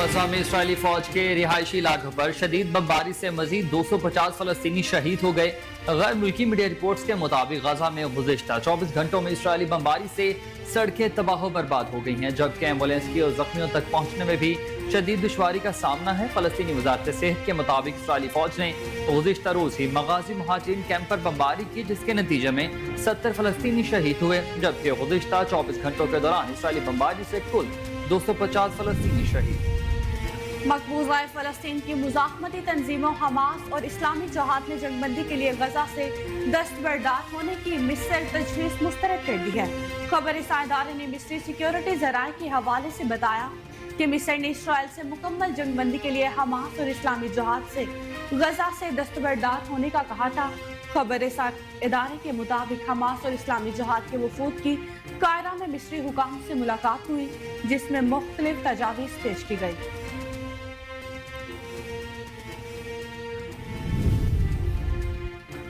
غزہ میں اسرائیلی فوج کے رہائشی علاقوں پر شدید بمباری سے مزید 250 فلسطینی شہید ہو گئے۔ غیر ملکی میڈیا رپورٹس کے مطابق غزہ میں گزشتہ 24 گھنٹوں میں اسرائیلی بمباری سے سڑکیں تباہ و برباد ہو گئی ہیں، جبکہ ایمبولینس کی اور زخمیوں تک پہنچنے میں بھی شدید دشواری کا سامنا ہے۔ فلسطینی وزارت صحت کے مطابق اسرائیلی فوج نے گزشتہ روز ہی مغازی مہاجرین کیمپ پر بمباری کی، جس کے نتیجے میں 70 فلسطینی شہید ہوئے، جبکہ گزشتہ 24 گھنٹوں کے دوران اسرائیلی بمباری سے کل 250 فلسطینی شہید۔ مقبوضہ فلسطین کی مزاحمتی تنظیموں حماس اور اسلامی جہاد نے جنگ بندی کے لیے غزہ سے دستبردار ہونے کی مصر تجویز مسترد کر دی ہے۔ خبر رساں ادارے نے مصری سیکیورٹی ذرائع کے حوالے سے بتایا کہ مصر نے اسرائیل سے مکمل جنگ بندی کے لیے حماس اور اسلامی جہاد سے غزہ سے دستبردار ہونے کا کہا تھا۔ خبر رساں ادارے کے مطابق حماس اور اسلامی جہاد کے وفود کی قاہرہ میں مصری حکام سے ملاقات ہوئی، جس میں مختلف تجاویز پیش کی گئی۔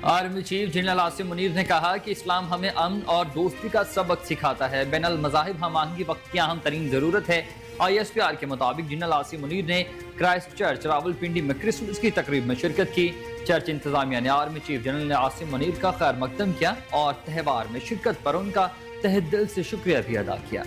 Army chief general Asim Munir نے کہا کہ اسلام ہمیں امن اور دوستی کا سبق سکھاتا ہے۔ بین المذاہب ہم آہنگی وقت کی اہم ترین ضرورت ہے۔ ISPR کے مطابق جنرل عاصم منیر نے کرائسٹ چرچ راولپنڈی میں کرسمس کی تقریب میں شرکت کی۔ چرچ انتظامیہ نے army chief general Asim Munir کا خیر مقدم کیا اور تہوار میں شرکت پر ان کا تہہ دل سے شکریہ بھی ادا کیا۔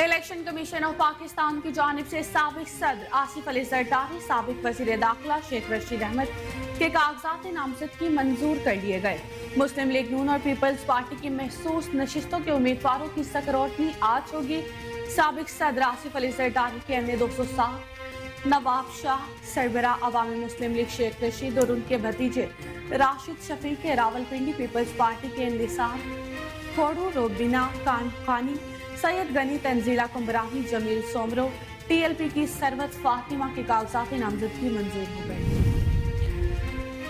الیکشن کمیشن آف پاکستان کی جانب سے سابق صدر آصف علی زرداری، سابق وزیر داخلہ شیخ رشید احمد کے کاغذات نامزدگی منظور کر لیے گئے۔ مسلم لیگ نون اور پیپلز پارٹی کی محسوس نشستوں کے امیدواروں کی سک روٹنی آج ہوگی۔ سابق صدر آصف علی زرداری کے ایم 207، نواب شاہ سربراہ عوامی مسلم لیگ شیخ رشید اور ان کے بھتیجے راشد شفیق کے راولپنڈی پیپلز پارٹی کے نثار کھوڑو روبینہ خانی، سید غنی تنزیلہ کمبرانی، جمیل سومرو، TLP کی ثروت فاطمہ کے کاغذات نامزدگی منظور ہو گئے۔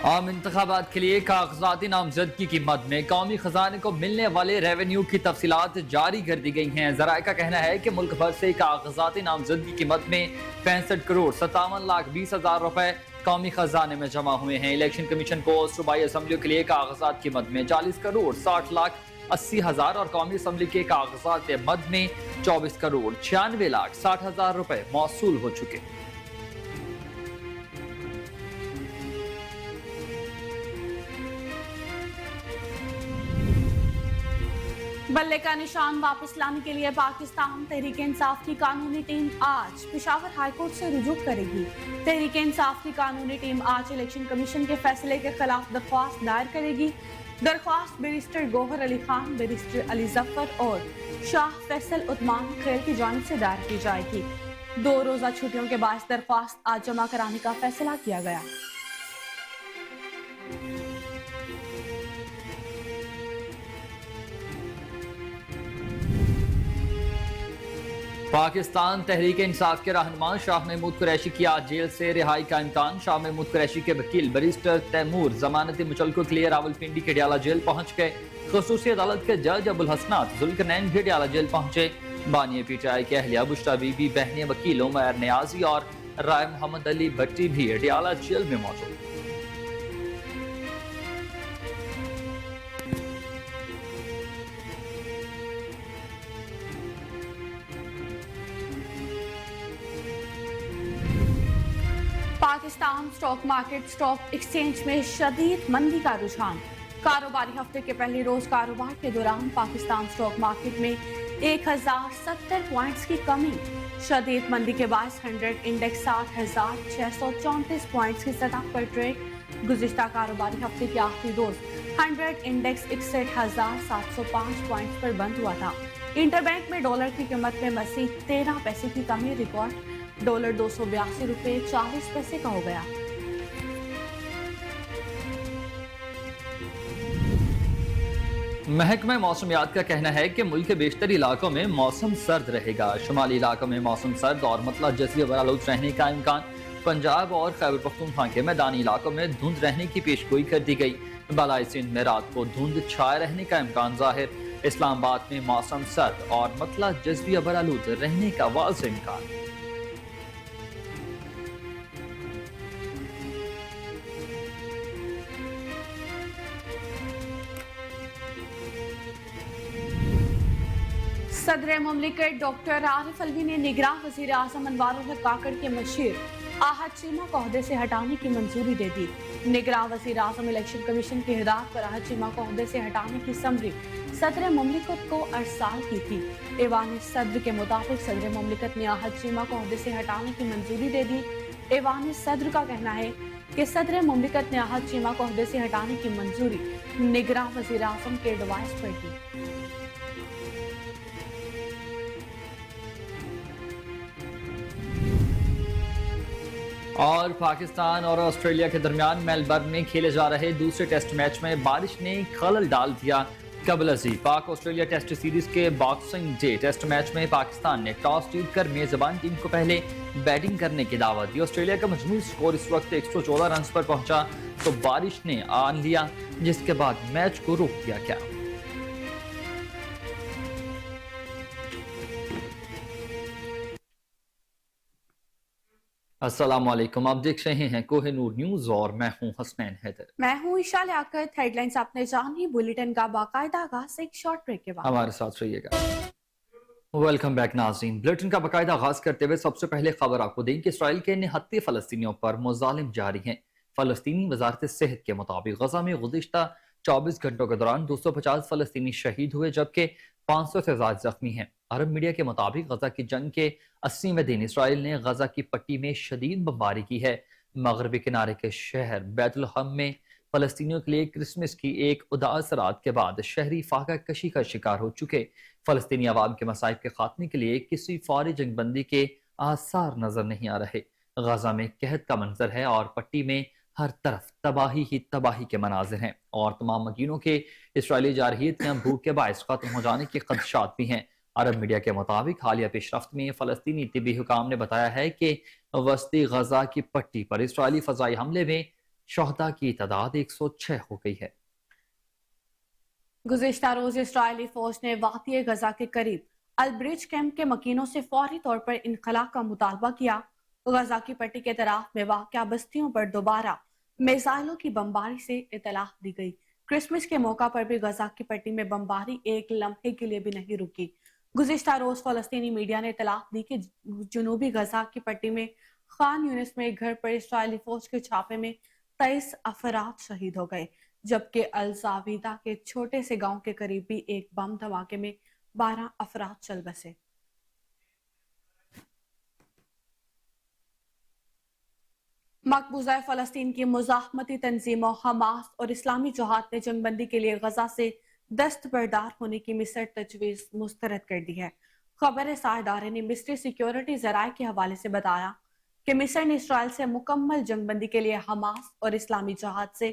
عام انتخابات کے لیے کاغذات نامزدگی کی مد میں قومی خزانے کو ملنے والے ریونیو کی تفصیلات جاری کر دی گئی ہیں۔ ذرائع کا کہنا ہے کہ ملک بھر سے کاغذات نامزدگی کی مد میں 65 کروڑ 57 لاکھ 20 ہزار روپے قومی خزانے میں جمع ہوئے ہیں۔ الیکشن کمیشن کو صوبائی اسمبلیوں کے لیے کاغذات کی مد میں 40 کروڑ 60 لاکھ 80 ہزار اور قومی اسمبلی کے کاغذات مد میں 24 کروڑ 96 لاکھ 60 ہزار روپے موصول ہو چکے۔ بلے کا نشان واپس لانے کے لیے پاکستان تحریک انصاف کی قانونی ٹیم آج پشاور ہائی کورٹ سے رجوع کرے گی۔ تحریک انصاف کی قانونی ٹیم آج الیکشن کمیشن کے فیصلے کے خلاف درخواست دائر کرے گی۔ درخواست بیرسٹر گوہر علی خان، بیرسٹر علی ظفر اور شاہ فیصل عثمان خیل کی جانب سے دائر کی جائے گی۔ 2 روزہ چھٹیوں کے باعث درخواست آج جمع کرانے کا فیصلہ کیا گیا۔ پاکستان تحریک انصاف کے رہنما شاہ محمود قریشی کی آج جیل سے رہائی کا امکان۔ شاہ محمود قریشی کے وکیل بیرسٹر تیمور ضمانتی مچلقوں کے لیے راولپنڈی کے ڈیالہ جیل پہنچ گئے۔ خصوصی عدالت کے جج ابوالحسنات ذوالقرنین بھی ڈیالہ جیل پہنچے۔ بانی PTI کے اہلیہ بشرا بی بی، بہنیں وکیل عمیر نیازی اور رائے محمد علی بھٹی بھی ڈیالہ جیل میں موجود۔ Pakistan stock market stock exchange میں شدید مندی کا رجحان۔ کاروباری ہفتے کے پہلے روز کاروبار کے دوران پاکستان سٹاک مارکیٹ میں 1070 پوائنٹس کی کمی۔ شدید مندی کے باعث 100 انڈیکس 60,634 پوائنٹس کی سطح پر ٹریڈ۔ گزشتہ کاروباری ہفتے کے آخری روز 100 انڈیکس 61,705 پوائنٹس پر بند ہوا تھا۔ انٹر بینک میں ڈالر کی قیمت میں مزید 13 پیسے کی کمی ریکارڈ۔ ڈالر 282 روپے 40 پیسے کا ہو گیا۔ محکمہ موسمیات کا کہنا ہے کہ ملک کے بیشتر علاقوں میں موسم سرد رہے گا۔ شمالی علاقوں میں موسم سرد اور مطلع جزیرہ برآلود رہنے کا امکان۔ پنجاب اور خیبر پختونخوا کے میدانی علاقوں میں دھند رہنے کی پیشگوئی کر دی گئی۔ بالائی سندھ میں رات کو دھند چھائے رہنے کا امکان ظاہر۔ اسلام آباد میں موسم سرد اور مطلع جزیرہ برآلود رہنے کا واضح امکان۔ सदर मुमलिकत डॉक्टर आरिफ अलवी ने निगरां वजीर आजम अनवारुल हक काकड़ के मशीर आहद चीमा को ओहदे से हटाने की मंजूरी दे दी। निगरां वजीर आजम इलेक्शन कमीशन की हिदायत पर आहद चीमा को ओहदे से हटाने की समरी सदर मुमलिकत को अरसाल की थी। ऐवान सदर के मुताबिक सदर मुमलिकत ने आहद चीमा को ओहदे से हटाने की मंजूरी दे दी। ऐवान सदर का कहना है कि सदर मुमलिकत ने आहद चीमा को ओहदे से हटाने की मंजूरी निगरां वजीर आजम के एडवाइस पर दी। और पाकिस्तान और ऑस्ट्रेलिया के दरमियान मेलबर्न में खेले जा रहे दूसरे टेस्ट मैच में बारिश ने खलल डाल दिया। कबलजी पाक ऑस्ट्रेलिया टेस्ट सीरीज के बॉक्सिंग डे टेस्ट मैच में पाकिस्तान ने टॉस जीतकर मेजबान टीम को पहले बैटिंग करने की दावत दी। ऑस्ट्रेलिया का मजमूई स्कोर इस वक्त 114 रन पर पहुंचा तो बारिश ने आन लिया, जिसके बाद मैच को रोक दिया गया। अस्सलामुअलैकुम, आप देख रहे हैं कोहिनूर न्यूज और मैं हूं हसनैन हैदर। मैं हूं ईशा लियाकत। हेडलाइंस आपने जानी, बुलेटिन का बाकायदा आगाज एक शॉर्ट ब्रेक के बाद। हमारे साथ रहिएगा। वेलकम बैक नाज़रीन। बुलेटिन का बाकायदा आगाज करते हुए सबसे पहले खबर आपको दें कि इसराइल के निहत्ते फलस्तीनियों पर मुज़ालिम जारी हैं। फलस्तीनी वजारत सेहत के मुताबिक गजा में गुज़िश्ता 24 घंटों के दौरान 250 फलस्तीनी शहीद हुए जबकि 500 से ज्यादा जख्मी हैं। अरब मीडिया के मुताबिक गजा की जंग के 80वें दिन इसराइल ने गजा की पट्टी में शदीद बमबारी की है। मगरबी किनारे के शहर बैतुलहम में फलस्तीनियों के लिए क्रिसमस की एक उदास रात के बाद शहरी फाका कशी का शिकार हो चुके। फलस्तीनी आवाम के मसाइब के खात्मे के लिए किसी फौरी जंगबंदी के आसार नजर नहीं आ रहे। गजा में कहत का मंजर है और पट्टी में हर तरफ तबाही ही तबाही के मनाजिर हैं और तमाम मकीनों के इसराइली जारहियत भूख के बायस खत्म हो जाने के खदशात भी हैं। अरब मीडिया के मुताबिक हालिया पेशरफ्त में फलस्तीनी तिब्बी हुकाम ने बताया है कि वस्ती गजा की पट्टी पर इसराइली फजाई हमले में शहदा की तादाद 106 हो गई है। गुज़िश्ता रोज इसराइली फौज ने वाक़िए गजा के करीब अलब्रिज कैंप के मकीनों से फौरी तौर पर इनखला का मुतालबा किया। गजा की पट्टी के तराफ में वाक़या बस्तियों पर दोबारा मिसाइलों की बमबारी से इतलाह दी गई। क्रिसमस के मौका पर भी गजा की पट्टी में बमबारी एक लम्हे के लिए भी नहीं रुकी। गुज़िश्ता रोज फलस्तीनी मीडिया ने इतलाह दी कि जुनूबी गजा की पट्टी में खान यूनिस में एक घर पर इसराइली फौज के छापे में 23 अफराद शहीद हो गए, जबकि अल जाविदा के छोटे से गांव के करीब भी एक बम धमाके में 12 अफराद चल बसे। मकबूजा फलस्तीन की मुजाहमती तंजीमों हमास और इस्लामी जहाद ने जंगबंदी के लिए गजा से दस्तबरदार होने की मिस्र तजवीज मुस्तरद कर दी है। खबर साइदारे ने मिस्री सिक्योरिटी जराये के हवाले से बताया कि मिस्र ने इसराइल से मुकम्मल जंगबंदी के लिए हमास और इस्लामी जहाद से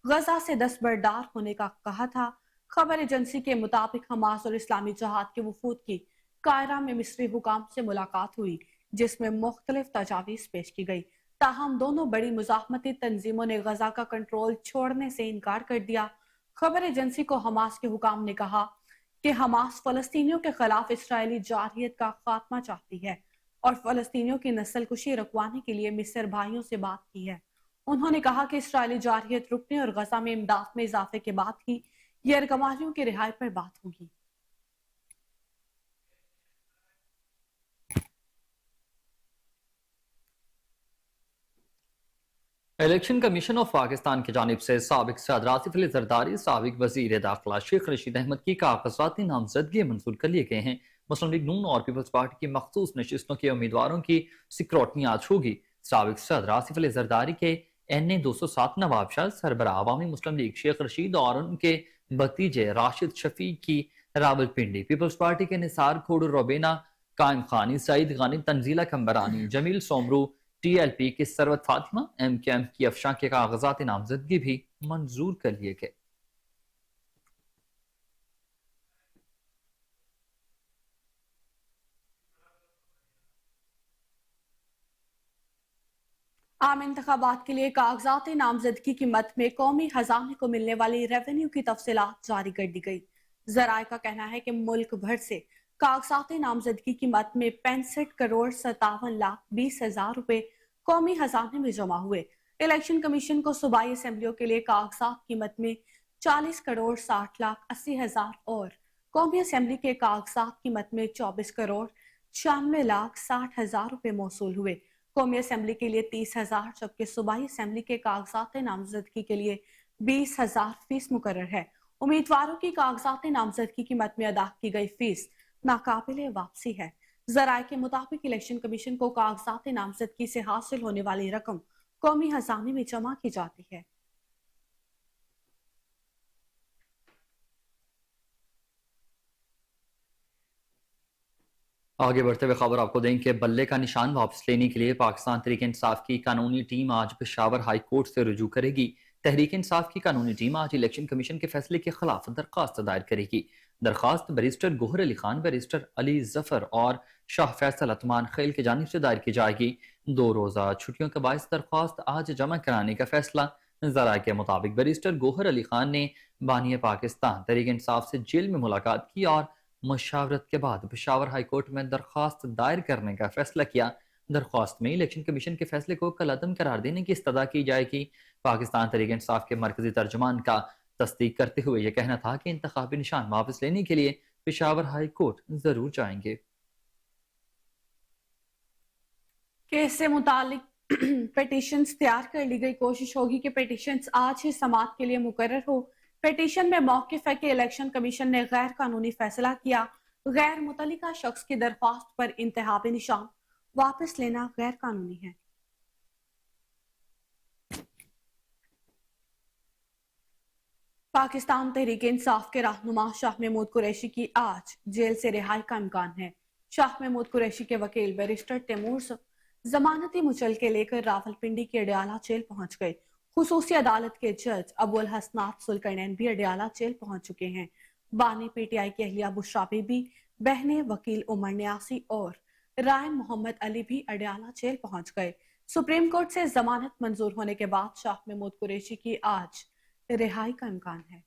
गजा से दस्तबरदार होने का कहा था। खबर एजेंसी के मुताबिक हमास और इस्लामी जहाद के वफूद की कायरा में मिस्री हुकाम से मुलाकात हुई, जिसमें मुख्तलिफ तजावीज पेश की गई। ताहम दोनों बड़ी मुजाहमती तंजीमों ने गजा का कंट्रोल छोड़ने से इनकार कर दिया। खबर एजेंसी को हमास के हुकाम ने कहा कि हमास फलस्तीनियों के खिलाफ इसराइली जारहियत का खात्मा चाहती है और फलस्तीनियों की नस्ल कुशी रुकवाने के लिए मिस्र भाइयों से बात की है। उन्होंने कहा कि इसराइली जारहियत रुकने और गजा में इमदाद में इजाफे के बाद ही यरगमालियों की रिहाई पर बात होगी। इलेक्शन कमीशन ऑफ पाकिस्तान की जानिब से साबिक सदर आसिफ अली जरदारी, साबिक वजीर दाखिला शेख रशीद अहमद की कागजाती नामजदगी मंजूर कर लिए गए हैं। मुस्लिम लीग नून और पीपल्स पार्टी की मखसूस नशिस्तों के उम्मीदवारों की स्क्रूटनी आज होगी। साबिक सदर आसिफ अली जरदारी के NA 207 नवाबशाह, सरबराह अवामी मुस्लिम लीग शेख रशीद और उनके भतीजे राशिद शफीक की रावलपिंडी, पीपल्स पार्टी के निसार खोड़ रोबेना, कायम खानी, सईद गानी, तंजीला कंबरानी, जमील सोमरू, TLP की सरवत फातिमा, MKM की अफशां के कागजात नामजदगी भी मंजूर कर लिए गए। आम इंतखाबात के लिए कागजात नामजदगी की मद में कौमी खजाने को मिलने वाली रेवेन्यू की तफसीलात जारी कर दी गई। जराये का कहना है कि मुल्क भर से कागजात नामजदगी की मद में 65 करोड़ 57 लाख 20 हजार रुपए कौमी खजाने में जमा हुए। इलेक्शन कमीशन को सूबाई असेंबलियों के लिए कागजात की मद में 40 करोड़ 60 लाख 80 हजार और कौमी असेंबली के कागजात कीमत में 24 करोड़ 96,60,000 रुपए मौसूल हुए। कौमी असेंबली के लिए 30,000 जबकि सूबाई असेंबली के कागजात नामजदगी के लिए 20,000 फीस मुकर्रर है। उम्मीदवारों की कागजात नामजदगी कीमत में अदा की गई फीस नाकाबिले वापसी है। जराये के मुताबिक इलेक्शन कमीशन को कागजात नामजदगी से हासिल होने वाली रकम कौमी खजाने में जमा की जाती है। आगे बढ़ते हुए खबर आपको दें कि बल्ले का निशान वापस लेने के लिए पाकिस्तान तहरीक इंसाफ की कानूनी टीम आज पेशावर हाई कोर्ट से रुजू करेगी। तहरीक इंसाफ की कानूनी टीम आज इलेक्शन कमीशन के फैसले के खिलाफ दरखास्त दायर करेगी। दरखास्त बैरिस्टर गोहर अली खान, बैरिस्टर अली जफर और शाह फैसल अतमान खेल की जानिब से दायर की जाएगी। 2 रोजा छुट्टियों के बायस दरखास्त आज जमा कराने का फैसला। जराये के मुताबिक बैरिस्टर गोहर अली खान ने बानी पाकिस्तान तहरीक इंसाफ से जेल में मुलाकात की और मशावरत के बाद पेशावर हाई कोर्ट में दरखास्त दायर करने का फैसला किया। दरख्वास्त में इलेक्शन कमीशन के फैसले को कलअदम करार देने की इस्तदा की जाएगी। पाकिस्तान तहरीक इंसाफ के मरकजी तर्जुमान का तस्दीक करते हुए यह कहना था कि इंतखाबी निशान वापस लेने के लिए पेशावर हाई कोर्ट जरूर जाएंगे। केस से मुतालिक पिटीशंस तैयार कर ली गई। कोशिश होगी कि पिटीशंस आज ही समाअत के लिए मुकर्रर हो। पिटीशन में मौकिफ है कि इलेक्शन कमीशन ने गैर कानूनी फैसला किया। गैर मुतल्लिका शख्स की दरख्वास्त पर इंतखाबी निशान वापस लेना गैर कानूनी है। पाकिस्तान तहरीक इंसाफ के रहनुमा शाह महमूद कुरैशी की आज जेल से रिहाई का इम्कान है। शाह महमूद कुरैशी के वकील बैरिस्टर तैमूर जमानती मुचलके लेकर रावलपिंडी के अडियाला जेल पहुंच गए। खुसूसी अदालत के जज अबुल हसनात सुलकरनैन भी अडियाला जेल पहुंच चुके हैं। बानी पीटीआई की अहलिया बुशरा बीबी, बहने वकील उमर न्यासी और राय मोहम्मद अली भी अडियाला जेल पहुंच गए। सुप्रीम कोर्ट से जमानत मंजूर होने के बाद शाह महमूद कुरैशी की आज रिहाई का इम्कान है।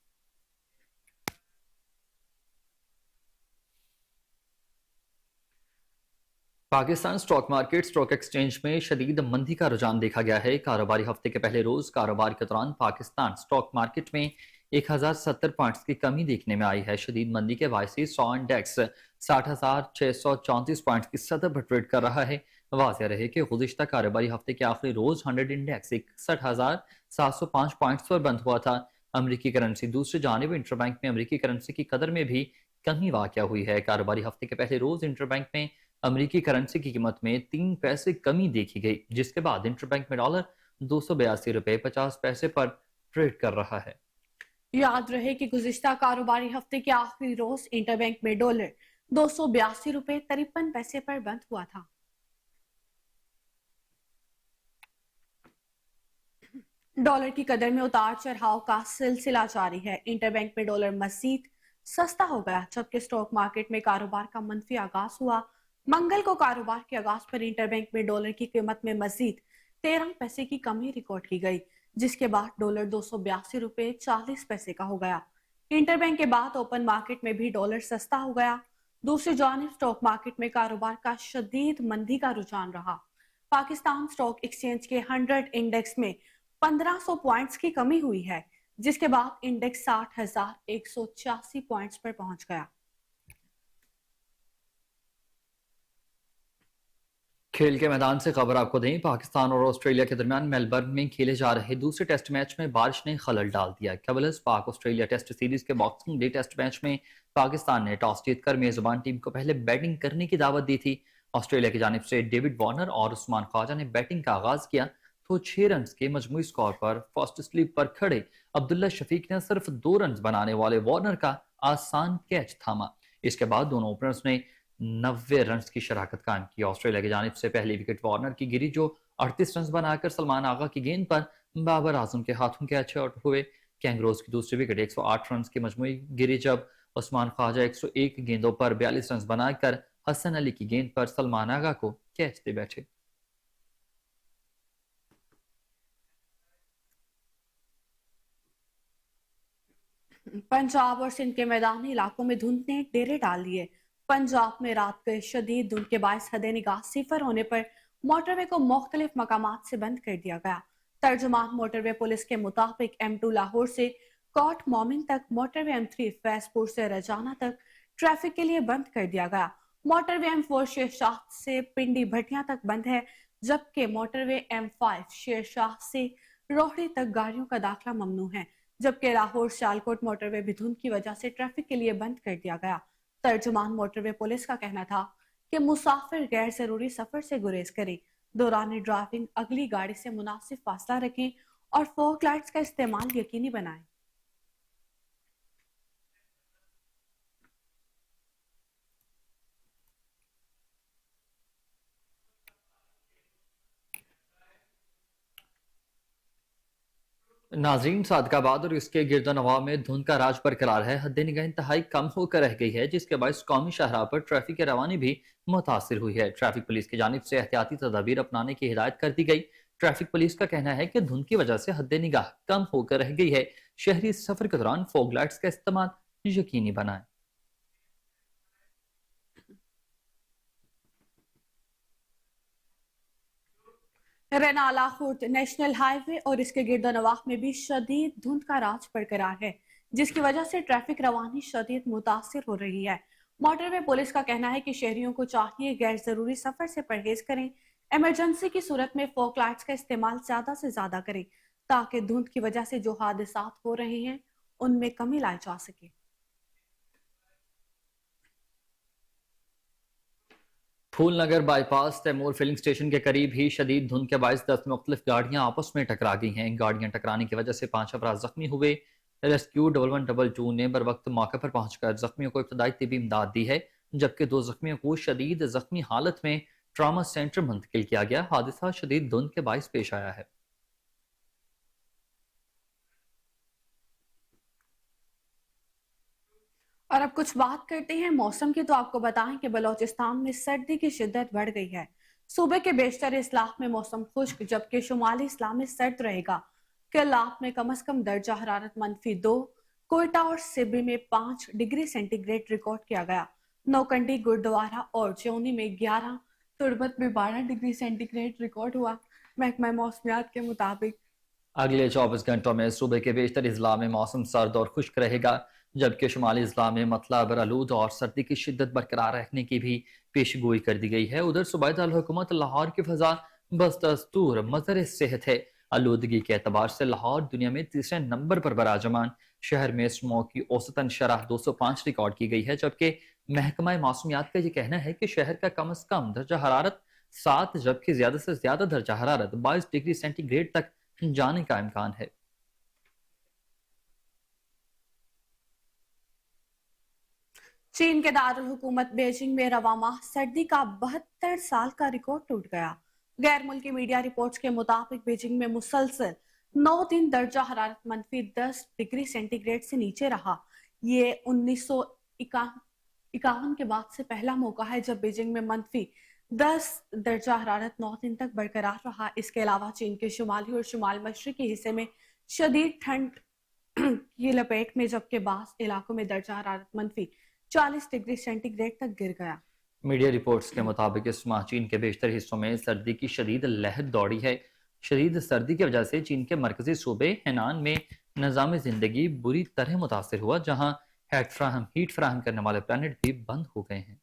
Pakistan stock market stock exchange में शदीद मंदी का रुझान देखा गया है। कारोबारी हफ्ते के पहले रोज कारोबार के दौरान पाकिस्तान स्टॉक मार्केट में 1070 पॉइंट्स की कमी देखने में आई है। शदीद मंदी के बायस 100 इंडेक्स 60,634 पॉइंट्स की सतह पर ट्रेड कर रहा है। वाज़ेह रहे कि गुज़िश्ता कारोबारी हफ्ते के आखिरी रोज 100 इंडेक्स 61,705 पॉइंट्स पर बंद हुआ था। अमरीकी करेंसी दूसरी जानिब इंटरबैंक में अमरीकी करेंसी की कदर में भी कमी वाक़या हुई है। कारोबारी हफ्ते के पहले रोज इंटरबैंक में अमरीकी करेंसी की कीमत में 3 पैसे कमी देखी गई, जिसके बाद इंटरबैंक में डॉलर 282 रुपए 50 पैसे पर ट्रेड कर रहा है। याद रहे कि गुज़िश्ता कारोबारी हफ्ते के आखिरी रोज इंटरबैंक में डॉलर 282 रुपए 53 पैसे पर बंद हुआ था। डॉलर की कदर में उतार चढ़ाव का सिलसिला जारी है। इंटरबैंक में डॉलर मजीद सस्ता हो गया, जबकि स्टॉक मार्केट में कारोबार का मंफी आगाज हुआ। मंगल को कारोबार के आगाज पर इंटरबैंक में डॉलर की कीमत में मजीद 13 पैसे की कमी रिकॉर्ड की गई, जिसके बाद डॉलर 282 रुपए 40 पैसे का हो गया। इंटरबैंक के बाद ओपन मार्केट में भी डॉलर सस्ता हो गया। दूसरी जानिब स्टॉक मार्केट में कारोबार का शदीद मंदी का रुझान रहा। पाकिस्तान स्टॉक एक्सचेंज के 100 इंडेक्स में 1500 पॉइंट्स की कमी हुई है, जिसके बाद इंडेक्स 60,186 पॉइंट्स पर पहुंच गया। खेल के मैदान से खबर आपको दें, पाकिस्तान और ऑस्ट्रेलिया के दरमियान मेलबर्न में खेले जा रहे दूसरे टेस्ट मैच में बारिश ने खलल डाल दिया। कबलस पाक ऑस्ट्रेलिया टेस्ट सीरीज के बॉक्सिंग डे टेस्ट मैच में पाकिस्तान ने टॉस जीतकर मेजबान टीम को पहले बैटिंग करने की दावत दी थी। ऑस्ट्रेलिया की जानिब से डेविड वार्नर और उस्मान ख्वाजा ने बैटिंग का आगाज किया तो 6 रन के मजमूई स्कोर पर फर्स्ट स्लिप पर खड़े अब्दुल्ला शफीक ने सिर्फ 2 रन बनाने वाले वार्नर का आसान कैच थामा। इसके बाद दोनों ओपनर्स ने 90 रन की शराकत कायम की। ऑस्ट्रेलिया की जानिब से पहली विकेट वार्नर की गिरी, जो 38 रन बनाकर सलमान आगा की गेंद पर बाबर आजम के हाथों कैच आउट हुए। कैंगरोज की दूसरी विकेट 108 रन की मजमूई गिरी, जब उस्मान ख्वाजा 101 गेंदों पर 42 रन बनाकर हसन अली की गेंद पर सलमान आगा को कैच दे बैठे। पंजाब और सिंध के मैदानी इलाकों में धुंध ने डेरे डाल दिए। पंजाब में रात के शदीद धुंध के बायस हद निगाह 0 होने पर मोटरवे को मुख्तलिफ मकामात से बंद कर दिया गया। तर्जुमान मोटरवे पुलिस के मुताबिक M2 लाहौर से कोट मोमिन तक, मोटरवे M3 फैजपुर से रजाना तक, ट्रैफिक के लिए बंद कर दिया गया। मोटरवे M4 शेरशाह से पिंडी भटिया तक बंद है, जबकि मोटरवे M5 शेरशाह से रोहड़ी तक गाड़ियों का दाखिला ममनू है, जबकि लाहौर सियालकोट मोटरवे भी धुंध की वजह से ट्रैफिक के लिए बंद कर दिया गया। तर्जुमान मोटरवे पुलिस का कहना था कि मुसाफिर गैर जरूरी सफर से गुरेज करें, दौरान ड्राइविंग अगली गाड़ी से मुनासिब फासला रखें और फोक लाइट्स का इस्तेमाल यकीनी बनाएं। नाजरीन, सादकाबाद और इसके गिरदोनवा में धुंध का राज बरकरार है। हद निगाह इंतहाई कम होकर रह गई है, जिसके बायस कौमी शाहराह पर ट्रैफिक की रवानी भी मुतासिर हुई है। ट्रैफिक पुलिस की जानिब से एहतियाती तदाबीर अपनाने की हिदायत कर दी गई। ट्रैफिक पुलिस का कहना है कि धुंध की वजह से हद निगाह कम होकर रह गई है। शहरी सफर के दौरान फॉग लाइट्स का इस्तेमाल यकीनी बनाएं। रेनाला खुर्द नेशनल हाईवे और इसके गिरदोनवाह में भी शदीद धुंध का राज बरकरार है, जिसकी वजह से ट्रैफिक रवानी शदीद मुतासिर हो रही है। मोटरवे पुलिस का कहना है कि शहरियों को चाहिए गैर जरूरी सफर से परहेज करें, इमरजेंसी की सूरत में फोक लाइट्स का इस्तेमाल ज्यादा से ज्यादा करें, ताकि धुंध की वजह से जो हादसात हो रहे हैं उनमें कमी लाई जा सके। Phoolnagar bypass Taimur filling station के करीब ही शदीद धुंध के बायस 10 मुख्तलिफ गाड़ियां आपस में टकरा गई हैं। गाड़ियां टकराने की वजह से 5 अफराद जख्मी हुए। रेस्क्यू 1112 ने बर वक्त मौके पर पहुंचकर जख्मियों को इब्तदाई तिबी इमदाद दी है, जबकि 2 जख्मियों को शदीद जख्मी हालत में ट्रामा सेंटर मुंतकिल किया गया। हादसा शदीद धुंध के बायस पेश आया है। और अब कुछ बात करते हैं मौसम की, तो आपको बताएं कि बलोचिस्तान में सर्दी की शिद्दत बढ़ गई है। सूबे के बेशतर इस्लाह में मौसम खुश्क, जबकि शुमाली इस्लाह में सर्द रहेगा। कलाप में कम से कम दर्जा हरारत -2, कोयटा और सिबी में 5 डिग्री सेंटीग्रेड रिकॉर्ड किया गया। नौकंडी, गुरुद्वारा और चौनी में 11, तुर्बत में 12 डिग्री सेंटीग्रेड रिकॉर्ड हुआ। महकमा मौसमियात के मुताबिक अगले 24 घंटों में सूबे के बेशतर इजला में मौसम सर्द और खुश्क रहेगा, जबकि शुमाली इजला में मतला बरालूद और सर्दी की शिद्दत बरकरार रहने की भी पेशगोई कर दी गई है। उधर सूबाई हुकूमत लाहौर की फजा बस दस्तूर मजर सेहत है। आलूदगी के एतबार से लाहौर दुनिया में तीसरे नंबर पर बराजमान। शहर में स्मोक की औसतन शरह 205 रिकॉर्ड की गई है, जबकि महकमा मौसमियात का ये कहना है कि शहर का कम अज कम दर्जा हरारत 7, जबकि ज्यादा से ज्यादा दर्जा हरारत 22 डिग्री सेंटीग्रेड तक जाने का इम्कान है। चीन के दारुल हुकूमत बीजिंग में रवा माह सर्दी का 72 साल का रिकॉर्ड टूट गया। गैर मुल्की मीडिया रिपोर्ट्स के मुताबिक बीजिंग में मुसलसल 9 दिन दर्जा हरारत -10 डिग्री सेंटीग्रेड से नीचे रहा। ये 1951 के बाद से पहला मौका है जब बीजिंग में -10 दर्जा हरारत 9 दिन तक बरकरार रहा। इसके अलावा चीन के शुमाली और शुमाल मशरकी हिस्से में शदीद ठंड की लपेट में, जबकि बास इलाकों में दर्जा हरारत -40 डिग्री सेंटीग्रेड तक गिर गया। मीडिया रिपोर्ट्स के मुताबिक इस माह चीन के बेशतर हिस्सों में सर्दी की शदीद लहर दौड़ी है। शदीद सर्दी की वजह से चीन के मरकजी सूबे हेनान में निज़ाम जिंदगी बुरी तरह मुतासिर हुआ, जहां हीट फराहम करने वाले प्लानिट भी बंद हो गए हैं।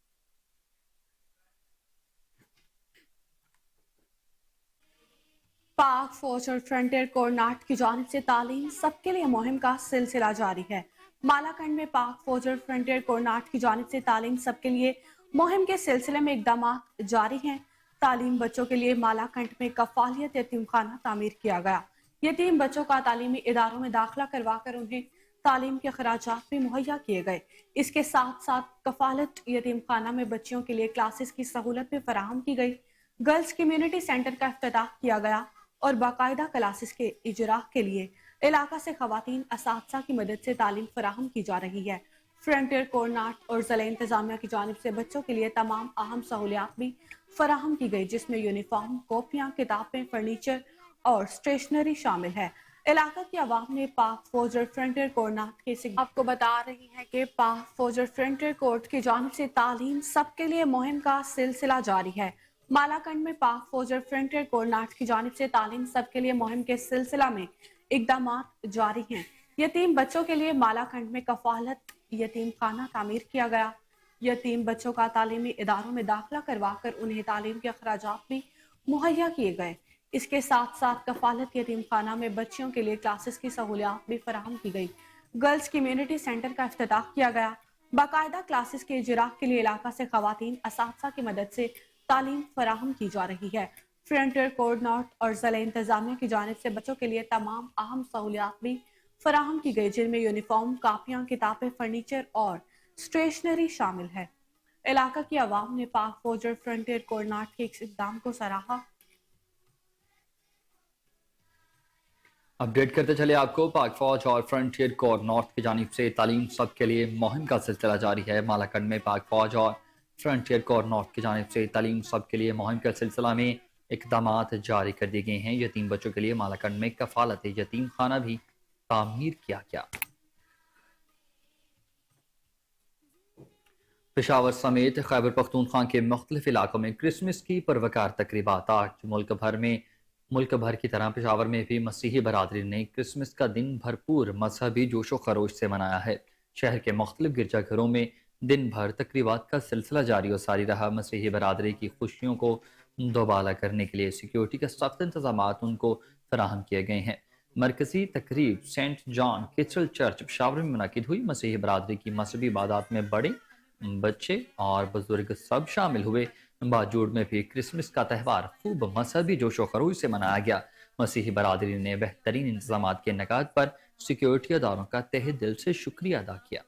पाक फौज और फ्रंटियर कोऑर्डिनेट की जानिब से तालीम सबके लिए मुहिम का सिलसिला जारी है। मालाकंड में पाक फौज और फ्रंटियर कोऑर्डिनेट की जानिब से तालीम सबके लिए मुहिम के सिलसिले में इकदाम जारी हैं। तालीम बच्चों के लिए मालाकंड में कफालियत यतीम खाना तामीर किया गया। यतीम बच्चों का तालीमी इदारों में दाखिला करवा कर उन्हें तालीम के खराजात भी मुहैया किए गए। इसके साथ साथ कफालत यतीम खाना में बच्चियों के लिए क्लासेस की सहूलत भी फराहम की गई। गर्ल्स कम्युनिटी सेंटर का इफ्तिताह किया गया और बाकायदा क्लासेस के इजरा के लिए इलाका से खवातीन असातिज़ा की मदद से तालीम फराहम की जा रही है। फ्रंटियर कोऑर्डिनेट और ज़िला इंतजामिया की जानिब से बच्चों के लिए तमाम अहम सहूलियात भी फराहम की गई, जिसमें यूनिफॉर्म, कॉपियाँ, किताबें, फर्नीचर और स्टेशनरी शामिल है। इलाका की आवाम ने पाक फौज और फ्रंटियर कोऑर्डिनेट के आपको बता रही है कि पाक फौज और फ्रंटियर कोर्ट की जानिब से तालीम सबके लिए मुहिम का सिलसिला जारी है। मालाकंड में पाक फौज और फ्रंटियर कोऑर्डिनेट की जानिब से तालीम सबके लिए मुहिम के सिलसिला में इकदाम जारी हैं। यतीम बच्चों के लिए मालाकंड में कफालत यतीम खाना तामीर किया गया। यतीम बच्चों का तालीमी इदारों में दाखिला करवाकर उन्हें तालीम के अखराजात भी मुहैया किए गए। इसके साथ साथ कफालत यतीम खाना में बच्चियों के लिए क्लासेस की सहूलियात भी फराहम की गई। गर्ल्स कम्युनिटी सेंटर का इफ्तिताह किया गया। बाकायदा क्लासेस के इजरा के लिए इलाका से खवातीन असातिज़ा की मदद से तालीम फराहम की जा रही है। फ्रंटियर कोड नॉर्थ और ज़िला इंतजामिया की जानिब से बच्चों के लिए तमाम अहम सहूलियात भी फराहम की गई, जिनमें यूनिफॉर्म, कापियाँ, किताबें, फर्नीचर और स्टेशनरी शामिल है। इलाका की आवाम ने पाक फौज और फ्रंटियर कोड नॉर्थ के इस इक़दाम को सराहा। अपडेट करते चले आपको, पाक फौज और फ्रंटियर कोर नॉर्थ की जानिब से तालीम सब के लिए मुहिम का सिलसिला जारी है। मालाकंड में पाक फौज और फ्रंटियर कोर नॉर्थ की जानिब से तालीम सब के लिए मुहिम के सिलसिला में इकदामात जारी कर दिए गए हैं। यतीम बच्चों के लिए मालाकंड में कफालत यतीम खाना भी तामीर किया गया। पेशावर समेत खैबर पख्तूनख्वा के मुख्तलिफ इलाकों में क्रिसमस की परवकार तकरीबात आज मुल्क भर की तरह पेशावर में भी मसीही बरादरी ने क्रिसमस का दिन भरपूर मजहबी जोशो खरोश से मनाया है। शहर के मुख्तलिफ गिरजाघरों में दिन भर तकरीबात का सिलसिला जारी और सारी रहा। मसीही बरादरी की खुशियों को दोबाला करने के लिए सिक्योरिटी के सख्त इंतजाम उनको फराहम किए गए हैं। मरकजी तकरीब Saint John Cathedral Church Peshawar में मुनक्किद हुई। मसीही बरादरी की मजहबी इबादत में बड़े, बच्चे और बुजुर्ग सब शामिल हुए। बावजूद में भी क्रिसमस का त्यौहार खूब मजहबी जोशो खरोश से मनाया गया। मसीही बरादरी ने बेहतरीन इंतजाम के इनेकाद पर सिक्योरिटी अदारों का तहे दिल से शुक्रिया अदा किया।